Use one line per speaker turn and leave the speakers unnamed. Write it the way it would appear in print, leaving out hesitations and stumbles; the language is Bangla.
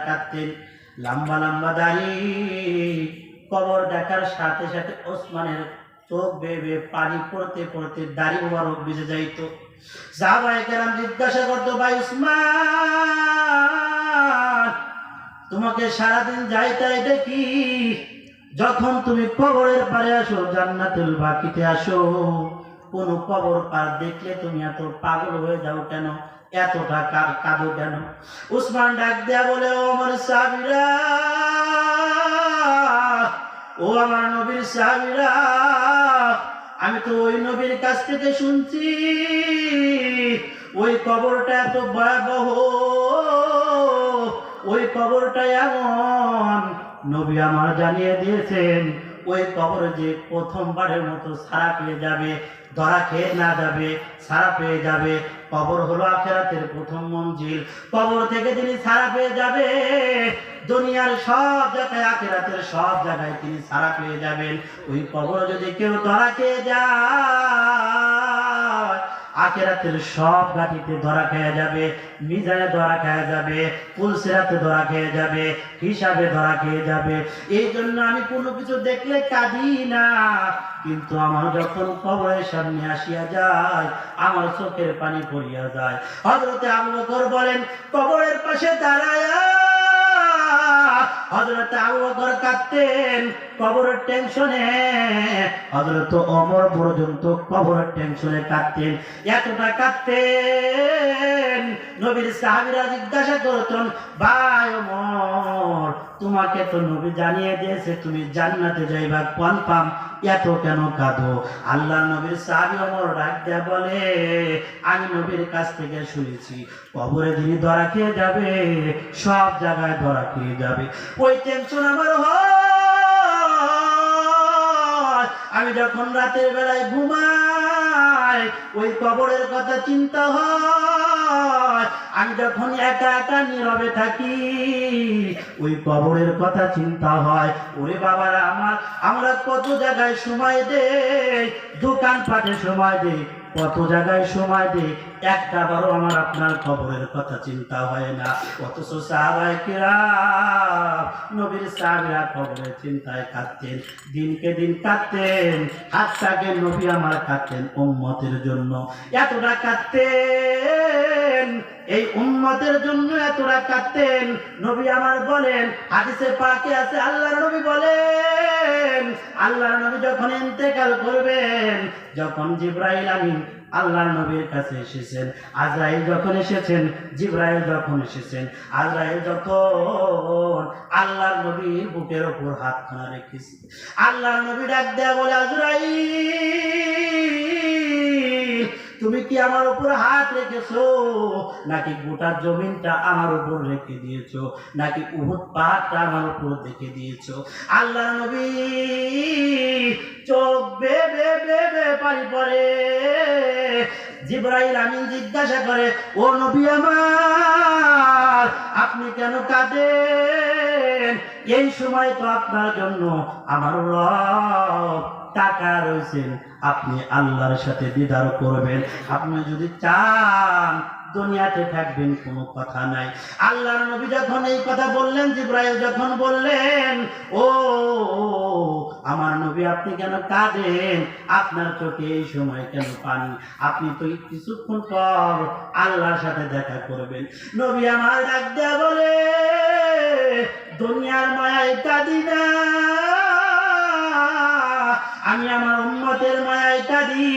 কাঁদতেন, লম্বা লম্বা দাড়ি। কবর দেখার সাথে সাথে ওসমানের চোখ বেয়ে বেয়ে পানি পড়তে পড়তে দাড়ি মোবারক ভিজে যাইত। সাহাবায়ে কেরাম জিজ্ঞাসা করতো, ভাই উসমান, তোমাকে সারাদিন যাইতাই দেখি, যখন তুমি কবরের পারে আসো, জান্নাতুল বাকিতে আসো, কোন কবর পার দেখলে তুমি এত পাগল হয়ে যাও কেন, এতটা কাঁদো কেন? উসমান ডাক দেয়া বলে, ও আমার সাহাবীরা, ও আমার নবীর সাহাবীরা, আমি তো ওই নবীর কাছ থেকে শুনছি ওই কবরটা এত ভয়াবহ, ওই কবরটা এমন, নবী আমার জানিয়ে দিয়েছেন ওই কবরে যে প্রথমবারের মতো ছাড়া পেয়ে যাবে, ধরা খেয়ে না যাবে, ছাড়া পেয়ে যাবে। কবর হলো আখিরাতের প্রথম মঞ্জিল। কবর থেকে যিনি ছাড়া পেয়ে যাবে, দুনিয়ার সব জায়গায়, আখিরাতের সব জায়গায় তিনি ছাড়া পেয়ে যাবেন। ওই কবর যদি কেউ ধরা খেয়ে যায়, আখিরাতের সব ঘাটিতে ধরা খেয়ে যাবে, মিজানে ধরা খেয়ে যাবে, পুলসিরাতে ধরা খেয়ে যাবে, হিসাবে ধরা খেয়ে যাবে। এই জন্য আমি কোনো কিছু দেখলে কাঁদি না, কিন্তু আমার যখন কবরের সামনে আসিয়া যায়, আমার চোখের পানি পড়িয়া যায়। হযরতে আবু বকর বলেন, কবরের পাশে দাঁড়ায়া হযরত আবু বকর কাঁদতেন কবরের টেনশনে, হযরত ওমর পর্যন্ত কবরের টেনশনে কাঁদতেন, এতটা কাঁদতেন। নবীর সাহাবীরা জিজ্ঞাসা করতেন, ভাই ওমর, তোমাকে তো নবী জানিয়ে দিয়েছে তুমি জান্নাতে যাইবা কনফার্ম, এত কেন কাঁদো? আল্লাহ নবীর সাহাবী ওমর ডাক দেয়া বলে, আমি নবীর কাছ থেকে শুনেছি কবরে যিনি ধরা খেয়ে যাবে, সব জায়গায় ধরা খেয়ে যাবে। ওই টেনশন আমার হয়, আমি যখন রাতের বেলায় ঘুমাই ওই কবরের কথা চিন্তা হয়, আমি যখন একা একা নীরবে থাকি ওই কবরের কথা চিন্তা হয়। ওরে বাবারা আমার, আমরা কত জায়গায় সময় দেই, দোকানপাটে সময় দেই, কত জায়গায় সময় দেই, একটা বারও আমার আপনার কবরের কথা চিন্তা হয় না। অথচ সাহাবায়ে কেরাম, নবীর সাহাবীরা কবরের চিন্তায় কাঁদতেন, দিনকে দিন কাঁদতেন, হাতটাকে নবী আমার কাঁদতেন উম্মতের জন্য, এতটা কাঁদতেন, এই উম্মতের জন্য এতটা কাঁদতেন। নবী আমার বলেন, হাদিসে পাকে আছে, আল্লাহর নবী বলেন, আল্লাহর নবী যখন ইন্তেকাল করবেন, যখন জিবরাইল আমিন আল্লাহর নবীর কাছে এসেছেন, আজরাইল যখন এসেছেন, জিবরাইল যখন এসেছেন, আজরাইল যখন আল্লাহর নবীর বুকের উপর হাতখানা রেখেছে, আল্লাহর নবী ডাক দেয়া বলে, আজরাইল, তুমি কি আমার উপর হাত রেখেছো, নাকি গোটা জমিনটা আমার উপর রেখে দিয়েছো, নাকি উহুদ পাহাড়টা আমার উপর রেখে দিয়েছো? আল্লাহর নবী চোখ বে বে বে বে পানি পড়ে। জিবরাইল আমিন জিজ্ঞাসা করে, ও নবী আমার, আপনি কেন কাঁদেন? এই সময় তো আপনার জন্য আমার রব টাকা রয়েছেন, আপনি আল্লাহর সাথে দিদার করবেন, আপনি যদি চান দুনিয়াতে থাকবেন, কোনো কথা নাই। আল্লাহর নবী যখন এই কথা বললেন, জিবরাইল যখন বললেন, ও আমার নবী, আপনি কেন কাঁদেন? আপনার চোখে এই সময় কেন পানি? আপনি তো কিছুক্ষণ পর আল্লাহর সাথে দেখা করবেন। নবী আমার ডাক দেয়া বলে, দুনিয়ার মায়ায় কাঁদি না, আমি আমার উম্মতের মায়ায় কাঁদি।